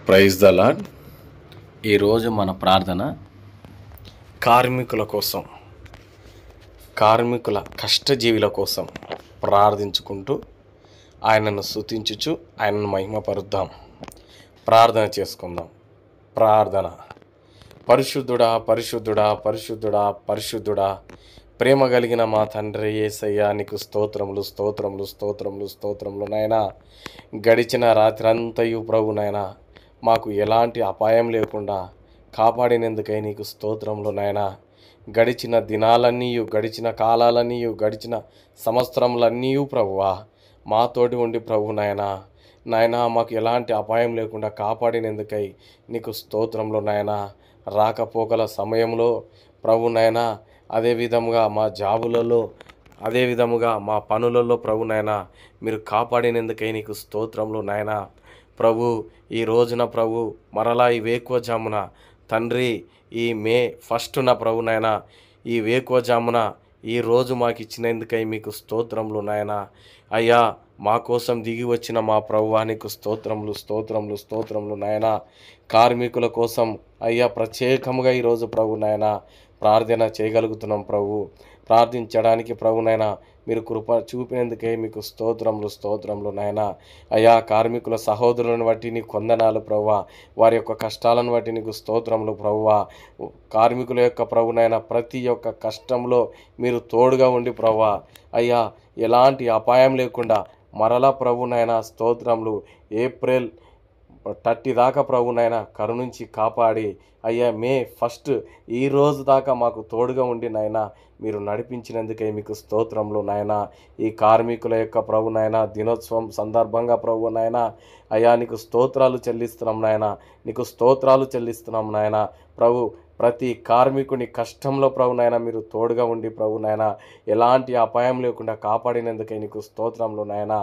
Praise the lord. ఈరోజు మన ప్రార్థన కార్మికుల కోసం, కార్మికుల కష్టజీవుల కోసం ప్రార్థించుకుంటూ ఆయనను స్తుతించుచు ఆయనను మహిమపరుద్దాం. ప్రార్థన చేసుకుందాం. ప్రార్థన. పరిశుద్ధుడా, పరిశుద్ధుడా, పరిశుద్ధుడా, పరిశుద్ధుడా, ప్రేమ కలిగిన మా తండ్రి యేసయ్యా, నీకు స్తోత్రములు, స్తోత్రములు, స్తోత్రములు, స్తోత్రములు నాయనా. గడిచిన రాత్రంతయు ప్రభు నాయనా మాకు ఎలాంటి అపాయం లేకుండా కాపాడినందుకై నీకు స్తోత్రములు నాయనా. గడిచిన దినాలన్నీయు, గడిచిన కాలాలన్నీయు, గడిచిన సంవత్సరములన్నీ ప్రభువా మాతోటి ఉండి ప్రభు నాయనా మాకు ఎలాంటి అపాయం లేకుండా కాపాడినందుకై నీకు స్తోత్రములు నాయనా. రాకపోకల సమయంలో ప్రభు నాయనా, అదేవిధముగా మా జాబులలో, అదేవిధముగా మా పనులలో ప్రభు నాయనా మీరు కాపాడినందుకై నీకు స్తోత్రములు నాయనా. ప్రభు ఈ రోజున ప్రభు మరలా ఈ వేకువజామున తండ్రి, ఈ మే 1న ప్రభు నాయనా, ఈ వేకువజామున ఈ రోజు మాకు ఇచ్చినందుకై మీకు స్తోత్రములు నాయనా. అయ్యా, మా కోసం దిగి వచ్చిన మా ప్రభువా నీకు స్తోత్రములు, స్తోత్రములు, స్తోత్రములు నాయనా. కార్మికుల కోసం అయ్యా ప్రత్యేకముగా ఈరోజు ప్రభు నాయనా ప్రార్థన చేయగలుగుతున్నాం ప్రభు. ప్రార్థించడానికి ప్రభు నాయనా మీరు కృప చూపినందుకే మీకు స్తోత్రములు, స్తోత్రములు నాయనా. అయ్యా, కార్మికుల సహోదరులను బట్టి నీకు వందనాలు ప్రభువా. వారి యొక్క కష్టాలను బట్టి నీకు స్తోత్రములు ప్రభువా. కార్మికుల యొక్క ప్రభు నాయనా ప్రతి ఒక్క కష్టంలో మీరు తోడుగా ఉండి ప్రభువా అయ్యా ఎలాంటి అపాయం లేకుండా మరలా ప్రభు నాయనా స్తోత్రములు. ఏప్రిల్ 30 దాకా ప్రభు నాయనా కరుణించి కాపాడి అయ్యా మే 1 ఈ రోజు దాకా మాకు తోడుగా ఉండి నాయనా మీరు నడిపించినందుకే మీకు స్తోత్రములు నాయనా. ఈ కార్మికుల యొక్క ప్రభు నాయనా దినోత్సవం సందర్భంగా ప్రభు నాయనా అయ్యా నీకు స్తోత్రాలు చెల్లిస్తున్నాం నాయనా, నీకు స్తోత్రాలు చెల్లిస్తున్నాం నాయనా. ప్రభు ప్రతి కార్మికుని కష్టంలో ప్రభు నాయనా మీరు తోడుగా ఉండి ప్రభు నాయనా ఎలాంటి అపాయం లేకుండా కాపాడినందుకే నీకు స్తోత్రములు నాయనా.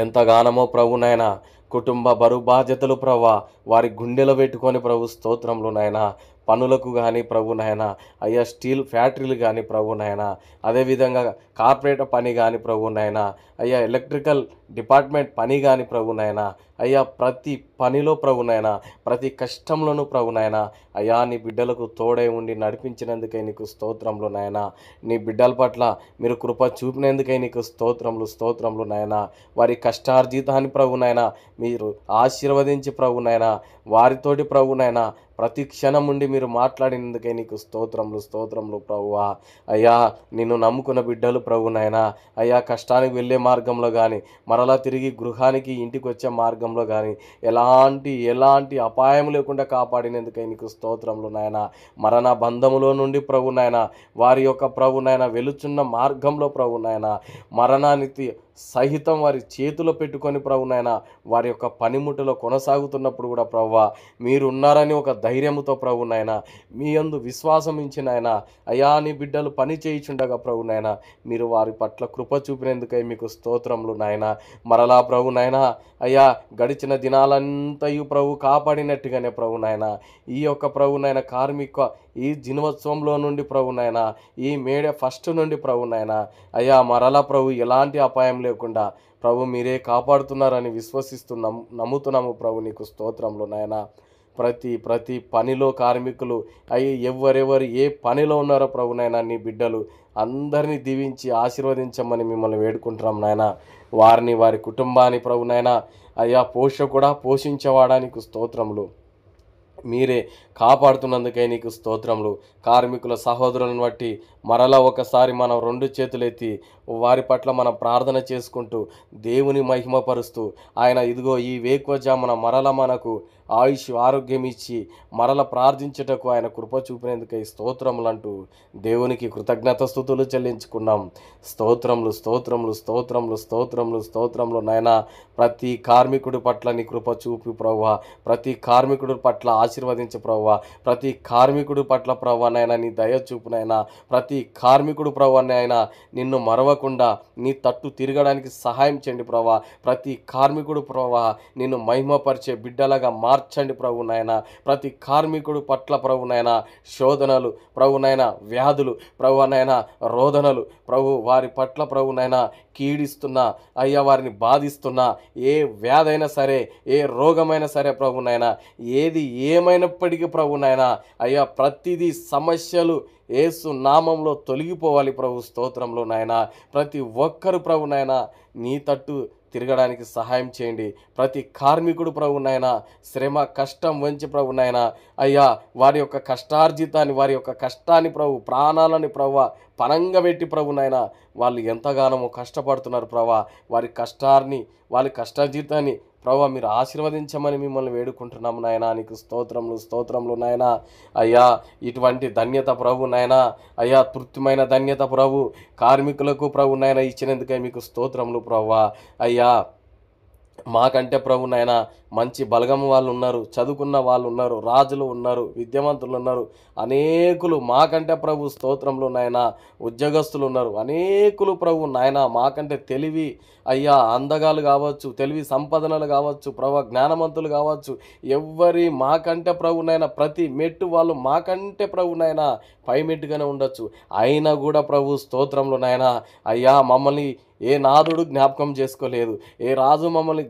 ఎంతగానమో ప్రభు నాయనా కుటుంబ బరువు బాధ్యతలు ప్రభా వారి గుండెలో పెట్టుకొని ప్రభు స్తోత్రములు నాయనా. పనులకు కానీ ప్రభు నాయనా అయ్యా స్టీల్ ఫ్యాక్టరీలు కానీ ప్రభు నాయనా, అదేవిధంగా కార్పొరేట్ పని కానీ ప్రభు నాయనా అయ్యా ఎలక్ట్రికల్ డిపార్ట్మెంట్ పని కానీ ప్రభు నాయనా అయ్యా ప్రతి పనిలో ప్రభు నాయనా ప్రతి కష్టంలోనూ ప్రభు నాయనా అయ్యా నీ బిడ్డలకు తోడై ఉండి నడిపించినందుకై నీకు స్తోత్రములు నాయనా. నీ బిడ్డల పట్ల మీరు కృప చూపినందుకై నీకు స్తోత్రములు, స్తోత్రములు నాయనా. వారి కష్టార్జితాన్ని ప్రభు నాయనా మీరు ఆశీర్వదించి ప్రభు నాయనా వారితోటి ప్రభు నాయనా ప్రతి క్షణం ఉండి మీరు మాట్లాడినందుకే నీకు స్తోత్రములు, స్తోత్రములు ప్రభువా. అయ్యా నిన్ను నమ్ముకున్న బిడ్డలు ప్రభు నాయనా అయ్యా కష్టానికి వెళ్ళే మార్గంలో కానీ మరలా తిరిగి గృహానికి ఇంటికి వచ్చే మార్గంలో కానీ ఎలాంటి అపాయం లేకుండా కాపాడినందుకై నీకు స్తోత్రములు నాయనా. మరణ బంధములో నుండి ప్రభు నాయనా వారి యొక్క ప్రభు నాయనా వెలుచున్న మార్గంలో ప్రభు నాయనా మరణానికి సహితం వారి చేతిలో పెట్టుకొని ప్రభు నాయనా వారి యొక్క పనిముట్టులో కొనసాగుతున్నప్పుడు కూడా ప్రభువా మీరు ఉన్నారని ఒక ధైర్యముతో ప్రభు నాయనా మీ యందు విశ్వాసం ఇచ్చిన ఆయన అయ్యా నీ బిడ్డలు పని చేయుచుండగా ప్రభు నాయనా మీరు వారి పట్ల కృప చూపినందుకై మీకు స్తోత్రములు నాయనా. మరలా ప్రభు నాయనా అయ్యా గడిచిన దినాలంతయు ప్రభు కాపాడినట్టుగానే ప్రభు నాయనా ఈ యొక్క ప్రభు నాయనా కార్మిక ఈ దినోత్సవంలో నుండి ప్రభు నాయనా ఈ మే 1 నుండి ప్రభు నాయనా అయ్యా మరలా ప్రభు ఎలాంటి అపాయం లేకుండా ప్రభు మీరే కాపాడుతున్నారని నమ్ముతున్నాము ప్రభు నీకు స్తోత్రములు నాయనా. ప్రతి పనిలో కార్మికులు ఎవరెవరు ఏ పనిలో ఉన్నారో ప్రభు నాయనా నీ బిడ్డలు అందరినీ దీవించి ఆశీర్వదించమని మిమ్మల్ని వేడుకుంటున్నాం నాయన. వారిని వారి కుటుంబాన్ని ప్రభు నాయనా అయ్యా పోషించేవాడా నీకు స్తోత్రములు. మీరే కాపాడుతున్నందుకై నీకు స్తోత్రములు. కార్మికుల సహోదరులను బట్టి మరలా ఒకసారి మనం 2 చేతులెత్తి వారి పట్ల మనం ప్రార్థన చేసుకుంటూ దేవుని మహిమపరుస్తూ ఆయన ఇదిగో ఈ వేకువజామున మరల మనకు ఆయుష్ ఆరోగ్యం ఇచ్చి మరల ప్రార్థించుటకు ఆయన కృప చూపినందుకై స్తోత్రములు అంటూ దేవునికి కృతజ్ఞత స్తుతులు చెల్లించుకున్నాం. స్తోత్రములు, స్తోత్రములు, స్తోత్రములు, స్తోత్రములు, స్తోత్రములు నాయనా. ప్రతి కార్మికుడి పట్ల నీ కృప చూపి ప్రభువా, ప్రతి కార్మికుడి పట్ల ఆశీర్వదించు ప్రభువా, ప్రతి కార్మికుడి పట్ల ప్రభువా నాయనా నీ దయ చూపు నాయనా. ప్రతి కార్మికుడు ప్రభువా నాయనా నిన్ను మరవకుండా నీ తట్టు తిరగడానికి సహాయం చేయండి ప్రభువా. ప్రతి కార్మికుడు ప్రభువా నిన్ను మహిమపరిచే బిడ్డలాగా మార్చండి ప్రభు నాయన. ప్రతి కార్మికుడు పట్ల ప్రభు నాయన శోధనలు ప్రభు నాయన, వ్యాధులు ప్రభు నాయన, రోదనలు ప్రభు వారి పట్ల ప్రభు నాయన కీడిస్తున్నా అయ్యా, వారిని బాధిస్తున్నా ఏ వ్యాధైనా సరే, ఏ రోగమైనా సరే ప్రభు నాయన, ఏది ఏమైనప్పటికీ ప్రభు నాయన అయ్యా, ప్రతిదీ సమస్యలు యేసు నామంలో తొలగిపోవాలి ప్రభు. స్తోత్రంలో నాయన ప్రతి ఒక్కరు ప్రభు నాయన నీ తట్టు తిరగడానికి సహాయం చేయండి. ప్రతి కార్మికుడు ప్రభు నాయన శ్రమ కష్టం వంచి ప్రభు నాయన అయ్యా, వారి యొక్క కష్టార్జితాన్ని, వారి యొక్క కష్టాన్ని ప్రభు, ప్రాణాలని ప్రభు పనంగా పెట్టి ప్రభు నాయన వాళ్ళు ఎంతగానో కష్టపడుతున్నారు ప్రభు. వారి కష్టాన్ని, వారి కష్టార్జితాన్ని ప్రభు మీరు ఆశీర్వదించమని మిమ్మల్ని వేడుకుంటున్నాము నాయన. నీకు స్తోత్రములు, స్తోత్రములు నాయన. అయ్యా, ఇటువంటి ధన్యత ప్రభు నాయన అయ్యా, తృప్తిమైన ధన్యత ప్రభు కార్మికులకు ప్రభు నాయన ఇచ్చినందుకే మీకు స్తోత్రములు ప్రభు. అయ్యా, మాకంటే ప్రభు నాయన మంచి బలగం వాళ్ళు ఉన్నారు, చదువుకున్న వాళ్ళు ఉన్నారు, రాజులు ఉన్నారు, విద్యావంతులు ఉన్నారు, అనేకులు మాకంటే ప్రభు స్తోత్రంలో నాయన ఉద్యోగస్తులు ఉన్నారు, అనేకులు ప్రభు నాయన మాకంటే తెలివి అయ్యా అందగాలు కావచ్చు, తెలివి సంపదనలు కావచ్చు ప్రభు, జ్ఞానవంతులు కావచ్చు, ఎవరి మాకంటే ప్రభు నాయన ప్రతి మెట్టు వాళ్ళు మాకంటే ప్రభు నాయన పై మెట్టుగానే ఉండొచ్చు. అయినా కూడా ప్రభు స్తోత్రంలో నాయన అయ్యా, మమ్మల్ని ఏ నాదుడు జ్ఞాపకం చేసుకోలేదు, ఏ రాజు మమ్మల్ని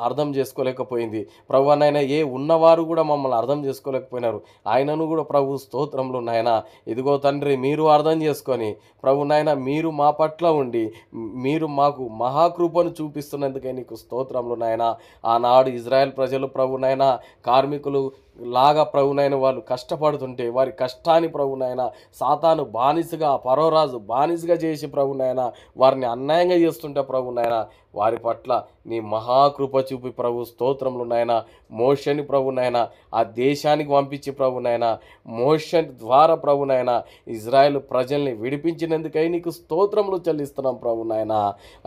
అర్థం చేసుకోలేకపోయింది ప్రభు నాయన, ఏ ఉన్నవారు కూడా మమ్మల్ని అర్థం చేసుకోలేకపోయినారు. ఆయనను కూడా ప్రభు స్తోత్రంలో నాయన ఇదిగో తండ్రి మీరు అర్థం చేసుకొని ప్రభు నాయన మీరు మా పట్ల ఉండి మీరు మాకు మహాకృపను చూపిస్తున్నందుకే నీకు స్తోత్రంలో నాయన. ఆనాడు ఇజ్రాయెల్ ప్రజలు ప్రభు నాయన కార్మికులు లాగా ప్రభు నాయన వాళ్ళు కష్టపడుతుంటే వారి కష్టాన్ని ప్రభు నాయన సాతాను బానిసగా, పరోరాజు బానిసగా చేసి ప్రభు నాయన వారిని అన్యాయంగా చేస్తుంటే ప్రభు నాయన వారి పట్ల నీ మహాకృప చూపి ప్రభు స్తోత్రములు నాయన. మోషని ప్రభు నాయన ఆ దేశానికి పంపించి ప్రభు నాయన మోష ద్వారా ప్రభు నాయన ఇజ్రాయెల్ ప్రజల్ని విడిపించినందుకై నీకు స్తోత్రములు చెల్లిస్తున్నాం ప్రభు నాయన.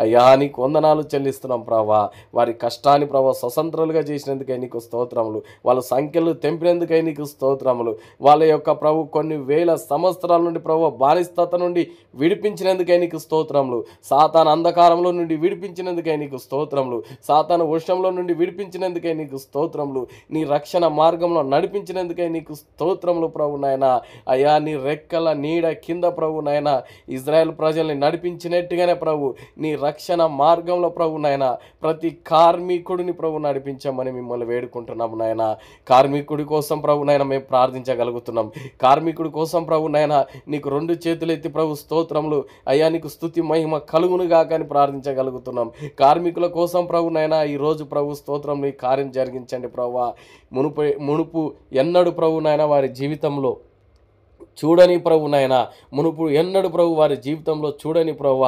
అయ్యా, నీకు వందనాలు చెల్లిస్తున్నాం ప్రభా. వారి కష్టాన్ని ప్రభు స్వతంత్రులుగా చేసినందుకై నీకు స్తోత్రములు, వాళ్ళ సంఖ్యలు తెంపినందుకై నీకు స్తోత్రములు, వాళ్ళ యొక్క ప్రభు కొన్ని వేల సంవత్సరాల నుండి ప్రభు బానిసత నుండి విడిపించినందుకై నీకు స్తోత్రములు, సాతాను అంధకారంలో నుండి విడిపించినందుకై నీకు స్తోత్రములు, సాతాను వర్షంలో నుండి విడిపించినందుకై నీకు స్తోత్రములు, నీ రక్షణ మార్గంలో నడిపించినందుకై నీకు స్తోత్రములు ప్రభు నాయన. అయ్యా, నీ రెక్కల నీడ కింద ప్రభు నాయన ఇజ్రాయెల్ ప్రజల్ని నడిపించినట్టుగానే ప్రభు నీ రక్షణ మార్గంలో ప్రభు నాయన ప్రతి కార్మికుడిని ప్రభు నడిపించమని మిమ్మల్ని వేడుకుంటున్నాము నాయన. కార్మికుడి కోసం ప్రభు నాయన మేము ప్రార్థించగలుగుతున్నాం. కార్మికుడి కోసం ప్రభు నాయన నీకు రెండు చేతులు ఎత్తి ప్రభు స్తోత్రములు అయ్యా, నీకు స్తుతి మహిమ కలుగునుగా కానీ ప్రార్థించగలుగుతున్నాం. కార్మికుల కోసం ప్రభు నాయన ఈరోజు ప్రభు స్తోత్రం నీ కార్యం జరిగించండి ప్రభు. మునుపు ఎన్నడు ప్రభు నాయన వారి జీవితంలో చూడని ప్రభు నాయన, మునుపు ఎన్నడు ప్రభు వారి జీవితంలో చూడని ప్రభు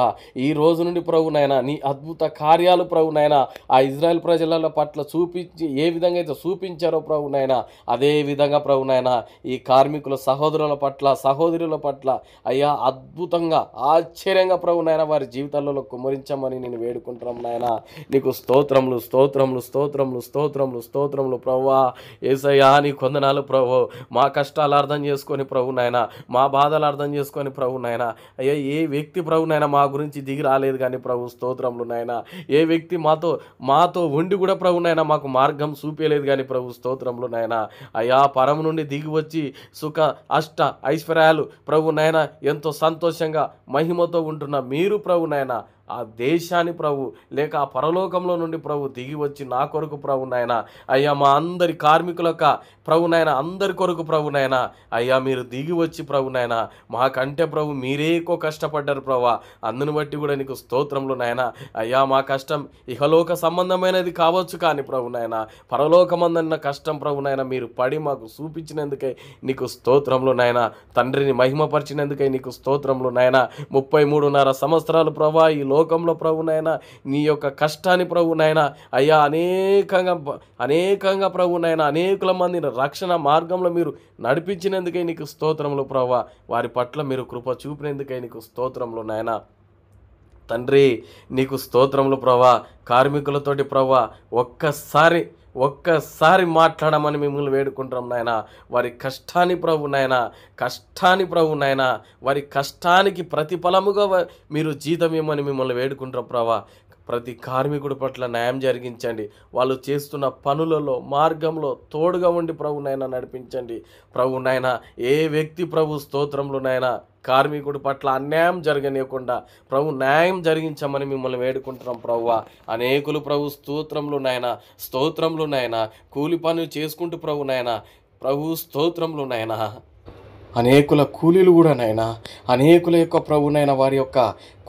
ఈ రోజు నుండి ప్రభు నాయన నీ అద్భుత కార్యాలు ప్రభు నాయన ఆ ఇజ్రాయెల్ ప్రజల పట్ల చూపించి ఏ విధంగా అయితే చూపించారో ప్రభు నాయన అదే విధంగా ప్రభు నాయన ఈ కార్మికుల సహోదరుల పట్ల, సహోదరుల పట్ల అయ్యా అద్భుతంగా ఆశ్చర్యంగా ప్రభు నాయన వారి జీవితాలలో కుమ్మరించమని నేను వేడుకుంటున్నాం నాయన. నీకు స్తోత్రములు, స్తోత్రములు, స్తోత్రములు, స్తోత్రములు, స్తోత్రములు ప్రభువా. యేసయ్యా, నీ కొందనాలు ప్రభు. మా కష్టాలు అర్థం చేసుకొని ప్రభు నాయన, మా బాధలు అర్థం చేసుకొని ప్రభు నాయన అయ్యా, ఏ వ్యక్తి ప్రభు నాయన మా గురించి దిగి రాలేదు కానీ ప్రభు స్తోత్రములు నాయన, ఏ వ్యక్తి మాతో ఉండి కూడా ప్రభు నాయన మాకు మార్గం చూపేయలేదు కానీ ప్రభు స్తోత్రములు నాయన. అయ్యా, పరము నుండి దిగి వచ్చి సుఖ అష్ట ఐశ్వర్యాలు ప్రభు నాయన ఎంతో సంతోషంగా మహిమతో ఉంటున్న మీరు ప్రభు నాయన ఆ దేశాన్ని ప్రభు లేక ఆ పరలోకంలో నుండి ప్రభు దిగి వచ్చి నా కొరకు ప్రభు నాయన అయ్యా, మా అందరి కార్మికులక ప్రభు నాయన అందరి కొరకు ప్రభు నాయన అయ్యా మీరు దిగి వచ్చి ప్రభు నాయన మాకంటే ప్రభు మీరే ఎక్కువ కష్టపడ్డారు ప్రభు. అందును బట్టి కూడా నీకు స్తోత్రములు నాయన. అయ్యా, మా కష్టం ఇహలోక సంబంధమైనది కావచ్చు కానీ ప్రభు నాయన పరలోకమందన్న కష్టం ప్రభు నాయన మీరు పడి మాకు చూపించినందుకై నీకు స్తోత్రములు నాయన. తండ్రిని మహిమపరిచినందుకై నీకు స్తోత్రములు నాయన. 33.5 సంవత్సరాలు ప్రభు ఈ లోకంలో ప్రభు నాయన నీ యొక్క కష్టాన్ని ప్రభు నాయన అయ్యా అనేకంగా ప్రభు నాయన అనేకుల మందిని రక్షణ మార్గంలో మీరు నడిపించినందుకై నీకు స్తోత్రములు ప్రభు. వారి పట్ల మీరు కృప చూపినందుకై నీకు స్తోత్రములు నాయన. తండ్రి నీకు స్తోత్రములు ప్రభు. కార్మికులతోటి ప్రభు ఒక్కసారి మాట్లాడమని మిమ్మల్ని వేడుకుంటాం నాయన. వారి కష్టాన్ని ప్రభు నాయన వారి కష్టానికి ప్రతిఫలముగా మీరు జీతం ఇవ్వమని మిమ్మల్ని వేడుకుంటాం ప్రభా. ప్రతి కార్మికుడి పట్ల న్యాయం జరిగించండి. వాళ్ళు చేస్తున్న పనులలో, మార్గంలో తోడుగా ఉండి ప్రభునైనా నడిపించండి. ప్రభునైనా ఏ వ్యక్తి ప్రభు స్తోత్రంలోనైనా కార్మికుడి పట్ల అన్యాయం జరగనీయకుండా ప్రభు న్యాయం జరిగించమని మిమ్మల్ని వేడుకుంటున్నాం ప్రభువా. అనేకులు ప్రభు స్తోత్రంలోనైనా కూలి పనులు చేసుకుంటూ ప్రభు స్తోత్రంలోనైనా అనేకుల కూలీలు కూడా నాయనా, అనేకుల యొక్క ప్రభునైనా వారి యొక్క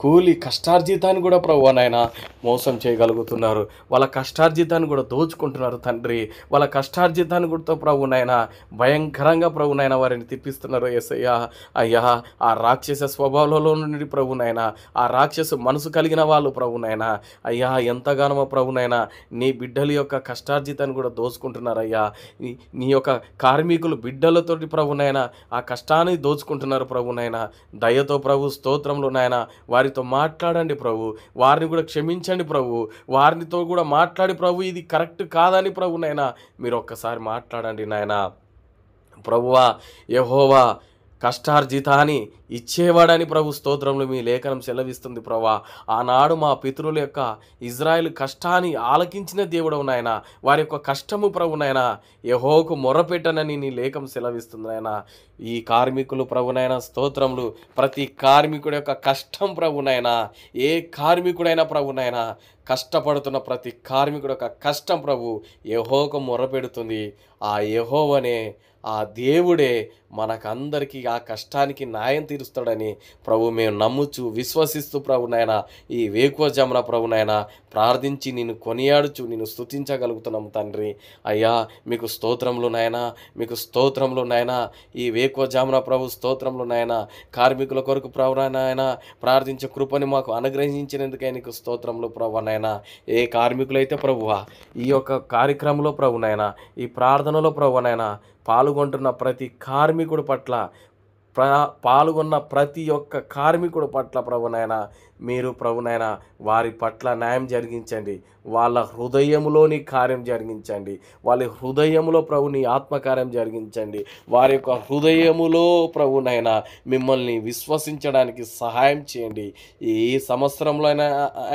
కూలి కష్టార్జితాన్ని కూడా ప్రభువనైనా మోసం చేయగలుగుతున్నారు. వాళ్ళ కష్టార్జితాన్ని కూడా దోచుకుంటున్నారు తండ్రి. వాళ్ళ కష్టార్జితాన్ని కూడా ప్రభునైనా భయంకరంగా ప్రభునైనా వారిని తిప్పిస్తున్నారు యేసయ్యా. అయ్యా, ఆ రాక్షస స్వభావంలో నుండి ప్రభునైనా, ఆ రాక్షస మనసు కలిగిన వాళ్ళు ప్రభునైనా, అయ్యా ఎంతగానో ప్రభునైనా నీ బిడ్డల యొక్క కష్టార్జితాన్ని కూడా దోచుకుంటున్నారయ్యా. నీ యొక్క కార్మికులు బిడ్డలతోటి ప్రభునైనా ఆ కష్టాన్ని దోచుకుంటున్నారు ప్రభునైనా. దయతో ప్రభు స్తోత్రంలో నాయన వారితో మాట్లాడండి ప్రభు. వారిని కూడా క్షమించండి ప్రభు. వారితో కూడా మాట్లాడి ప్రభు ఇది కరెక్ట్ కాదని ప్రభునైనా మీరు ఒక్కసారి మాట్లాడండి నాయన. ప్రభువా, యెహోవా కష్టార్జితాన్ని ఇచ్చేవాడని ప్రభు స్తోత్రంలో మీ లేఖనం సెలవిస్తుంది ప్రభా. ఆనాడు మా పితరుల యొక్క ఇజ్రాయేల్ కష్టాన్ని ఆలకించిన దేవుడవు నాయన. వారి యొక్క కష్టము ప్రభునైనా యెహోవాకు మొరపెట్టనని నీ లేఖనం సెలవిస్తుంది నాయన. ఈ కార్మికులు ప్రభునైనా స్తోత్రములు, ప్రతి కార్మికుడి యొక్క కష్టం ప్రభునైనా, ఏ కార్మికుడైనా ప్రభునైనా కష్టపడుతున్న ప్రతి కార్మికుడి యొక్క కష్టం ప్రభు యెహోవాకు మొరపెడుతుంది. ఆ యెహోవానే, ఆ దేవుడే మనకందరికీ ఆ కష్టానికి న్యాయం తీరుస్తాడని ప్రభు మేము నమ్ముచు విశ్వసిస్తూ ప్రభునైనా ఈ వేకువజామున ప్రభునైనా ప్రార్థించి నిన్ను కొనియాడుచు నిన్ను స్తుతించగలుగుతున్నాము తండ్రి. అయ్యా మీకు స్తోత్రములు నాయనా, మీకు స్తోత్రములు నాయనా. ఈ వేకువజామున ప్రభు స్తోత్రములు నాయనా. కార్మికుల కొరకు ప్రభునైనా ప్రార్థించే కృపని మాకు అనుగ్రహించినందుకే నీకు స్తోత్రములు ప్రభునైనా. ఏ కార్మికులైతే ప్రభువా ఈ యొక్క కార్యక్రమంలో ప్రభునైనా, ఈ ప్రార్థనలో ప్రభునైనా పాల్గొంటున్న ప్రతి కార్మికుడి పట్ల, పాల్గొన్న ప్రతి ఒక్క కార్మికుడి పట్ల ప్రభునైనా మీరు ప్రభునైనా వారి పట్ల న్యాయం జరిగించండి. వాళ్ళ హృదయములోని కార్యం జరిగించండి. వాళ్ళ హృదయములో ప్రభుని ఆత్మకార్యం జరిగించండి. వారి యొక్క హృదయములో ప్రభునైనా మిమ్మల్ని విశ్వసించడానికి సహాయం చేయండి. ఈ సంవత్సరంలో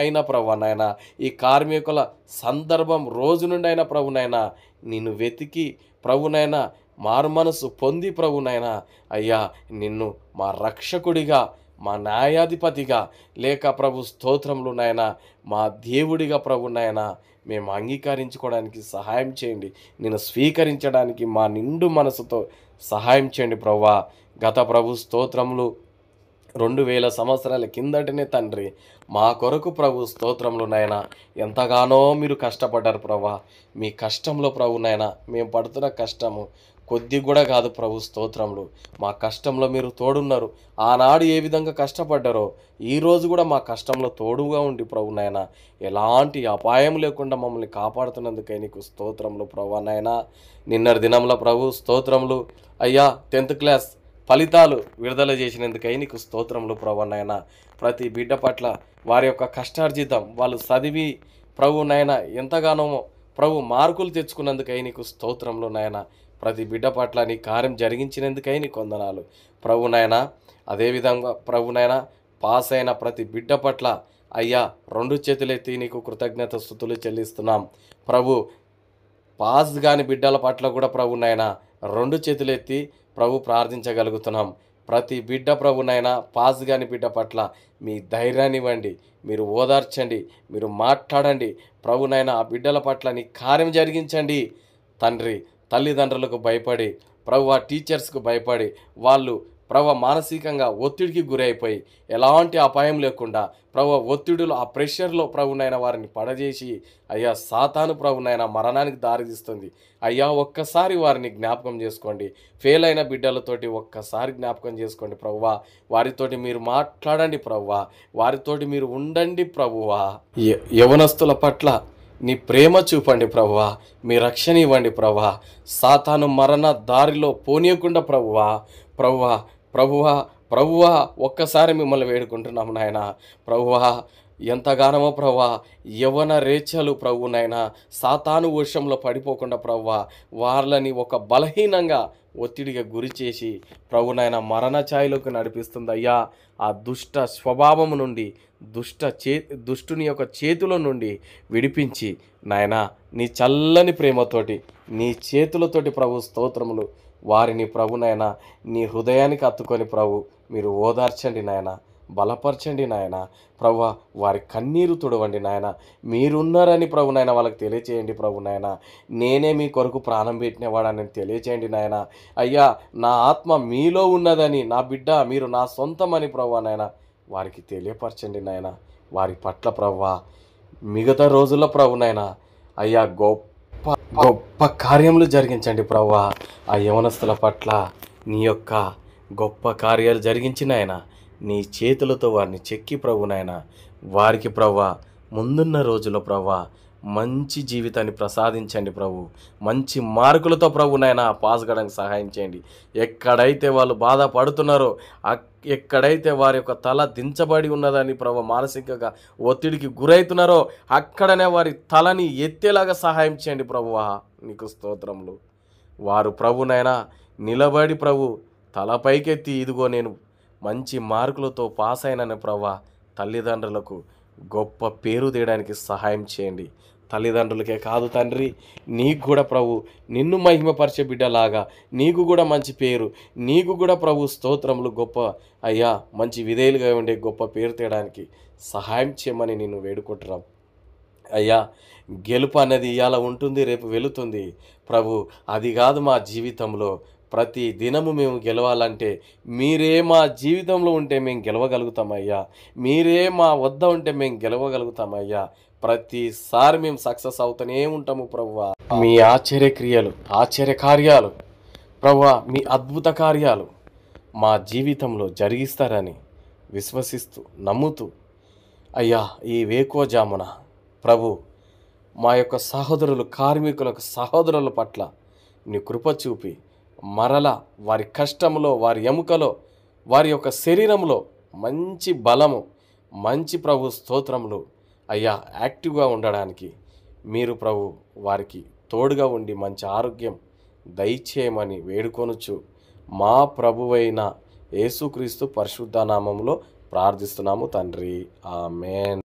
అయినా ప్రభునైనా ఈ కార్మికుల సందర్భం రోజు నుండి అయినా ప్రభునైనా నిన్ను వెతికి ప్రభునైనా మారు మనసు పొంది ప్రభునైనా అయ్యా నిన్ను మా రక్షకుడిగా, మా న్యాయాధిపతిగా, లేక ప్రభు స్తోత్రంలోనైనా మా దేవుడిగా ప్రభునైనా మేము అంగీకరించుకోవడానికి సహాయం చేయండి. నేను స్వీకరించడానికి మా నిండు మనసుతో సహాయం చేయండి ప్రభువా. గత ప్రభు స్తోత్రములు 2000 సంవత్సరాల కిందటనే తండ్రి మా కొరకు ప్రభు స్తోత్రంలో నాయన ఎంతగానో మీరు కష్టపడ్డారు ప్రభా. మీ కష్టంలో ప్రభునైనా మేము పడుతున్న కష్టము కొద్ది కూడా కాదు ప్రభు స్తోత్రములు. మా కష్టంలో మీరు తోడున్నారు. ఆనాడు ఏ విధంగా కష్టపడ్డారో ఈరోజు కూడా మా కష్టంలో తోడుగా ఉండి ప్రభునైనా ఎలాంటి అపాయం లేకుండా మమ్మల్ని కాపాడుతున్నందుకై నీకు స్తోత్రములు ప్రభునైనా. నిన్నటి దినంలో ప్రభు స్తోత్రములు అయ్యా 10th క్లాస్ ఫలితాలు విడుదల చేసినందుకై నీకు స్తోత్రములు ప్రభునైనా. ప్రతి బిడ్డ పట్ల వారి యొక్క కష్టార్జితం వాళ్ళు చదివి ప్రభునైనా ఎంతగానో ప్రభు మార్కులు తెచ్చుకున్నందుకై నీకు స్తోత్రములు నాయన. ప్రతి బిడ్డ పట్ల నీ కార్యం జరిగించినందుకై నీకు వందనాలు ప్రభునైనా. అదేవిధంగా ప్రభునైనా పాస్ అయిన ప్రతి బిడ్డ పట్ల అయ్యా 2 చేతులెత్తి నీకు కృతజ్ఞత స్తుతులు చెల్లిస్తున్నాం ప్రభు. పాస్ కాని బిడ్డల పట్ల కూడా ప్రభునైనా 2 చేతులెత్తి ప్రభు ప్రార్థించగలుగుతున్నాం. ప్రతి బిడ్డ ప్రభునైనా పాస్ కాని బిడ్డ పట్ల మీ ధైర్యాన్ని ఇవ్వండి, మీరు ఓదార్చండి, మీరు మాట్లాడండి ప్రభునైనా. ఆ బిడ్డల పట్ల నీ కార్యం జరిగించండి తండ్రి. తల్లిదండ్రులకు భయపడి ప్రభు, ఆ టీచర్స్కు భయపడి వాళ్ళు ప్రభు మానసికంగా ఒత్తిడికి గురైపోయి ఎలాంటి అపాయం లేకుండా ప్రభు ఒత్తిడిలో ఆ ప్రెషర్లో ప్రభునైనా వారిని పడజేసి అయ్యా సాతాను ప్రభునైనా మరణానికి దారితీస్తుంది. అయ్యా ఒక్కసారి వారిని జ్ఞాపకం చేసుకోండి. ఫెయిల్ అయిన బిడ్డలతోటి ఒక్కసారి జ్ఞాపకం చేసుకోండి ప్రభువా. వారితోటి మీరు మాట్లాడండి ప్రభువా. వారితోటి మీరు ఉండండి ప్రభువా. యవనస్తుల పట్ల నీ ప్రేమ చూపండి ప్రభువా. మీ రక్షణ ఇవ్వండి ప్రభువా. సాతాను మరణ దారిలో పోనీయకుండా ప్రభువా. ప్రభువా ప్రభువా ప్రభువా ఒక్కసారి మిమ్మల్ని వేడుకుంటున్నాము నాయన. ప్రభువా ఎంతగానో ప్రభా యవ్వన రేచలు ప్రభునైనా సాతాను వర్షంలో పడిపోకుండా ప్రభా వాళ్ళని ఒక బలహీనంగా ఒత్తిడిగా గురి చేసి ప్రభునైనా మరణ ఛాయలోకి నడిపిస్తుంది అయ్యా. ఆ దుష్ట స్వభావము నుండి దుష్టుని యొక్క చేతుల నుండి విడిపించి నాయనా నీ చల్లని ప్రేమతోటి నీ చేతులతోటి ప్రభు స్తోత్రములు వారిని ప్రభునైనా నీ హృదయానికి హత్తుకొని ప్రభు మీరు ఓదార్చండి నాయన, బలపరచండి నాయన. ప్రభు వారి కన్నీరు తుడవండి నాయన. మీరున్నారని ప్రభు నాయన వాళ్ళకి తెలియచేయండి ప్రభు నాయన. నేనే మీ కొరకు ప్రాణం పెట్టినవాడని తెలియచేయండి నాయన. అయ్యా నా ఆత్మ మీలో ఉన్నదని, నా బిడ్డ మీరు నా సొంతమని ప్రభు నాయన వారికి తెలియపరచండి నాయన. వారి పట్ల ప్రభు మిగతా రోజుల్లో ప్రభు నాయన అయ్యా గొప్ప గొప్ప కార్యములు జరిగించండి ప్రభు. ఆ యవనస్తుల పట్ల నీ యొక్క గొప్ప కార్యాలు జరిగించిన ఆయన నీ చేతులతో వారిని చెక్కి ప్రభునైనా వారికి ప్రభా ముందున్న రోజుల్లో ప్రభా మంచి జీవితాన్ని ప్రసాదించండి ప్రభు. మంచి మార్కులతో ప్రభునైనా పాస్ కావడానికి సహాయం చేయండి. ఎక్కడైతే వాళ్ళు బాధపడుతున్నారో, ఎక్కడైతే వారి యొక్క తల దించబడి ఉన్నదని ప్రభు మానసికంగా ఒత్తిడికి గురవుతున్నారో అక్కడనే వారి తలని ఎత్తేలాగా సహాయం చేయండి ప్రభువా. నీకు స్తోత్రములు. వారు ప్రభునైనా నిలబడి ప్రభు తలపైకెత్తి ఇదిగో నేను మంచి మార్కులతో పాస్ అయినని ప్రభా తల్లిదండ్రులకు గొప్ప పేరు తీయడానికి సహాయం చేయండి. తల్లిదండ్రులకే కాదు తండ్రి, నీకు కూడా ప్రభు నిన్ను మహిమపరిచే బిడ్డలాగా నీకు కూడా మంచి పేరు, నీకు కూడా ప్రభు స్తోత్రములు గొప్ప అయ్యా మంచి విధేయులుగా ఉండే గొప్ప పేరు తేయడానికి సహాయం చేయమని నిన్ను వేడుకుంటున్నాం అయ్యా. గెలుపు అనేది ఇవాళ ఉంటుంది, రేపు వెళుతుంది ప్రభు. అది కాదు మా జీవితంలో. ప్రతి దినము మేము గెలవాలంటే మీరే మా జీవితంలో ఉంటే మేము గెలవగలుగుతామయ్యా. మీరే మా వద్ద ఉంటే మేము గెలవగలుగుతామయ్యా. ప్రతిసారి మేము సక్సెస్ అవుతూనే ఉంటాము ప్రభువా. మీ ఆశ్చర్యక్రియలు, ఆశ్చర్యకార్యాలు ప్రభువా, మీ అద్భుత కార్యాలు మా జీవితంలో జరిగిస్తారని విశ్వసిస్తూ నమ్ముతూ అయ్యా ఈ వేకువజామున ప్రభు మా యొక్క సహోదరులు, కార్మికులకు సహోదరుల పట్ల నీ కృప చూపి మరల వారి కష్టంలో, వారి ఎముకలో, వారి యొక్క శరీరంలో మంచి బలము, మంచి ప్రభు స్తోత్రములు అయ్యా యాక్టివ్గా ఉండడానికి మీరు ప్రభు వారికి తోడుగా ఉండి మంచి ఆరోగ్యం దయచేయమని వేడుకొనుచు మా ప్రభువైన యేసుక్రీస్తు పరిశుద్ధ నామములో ప్రార్థిస్తున్నాము తండ్రి. ఆమేన్.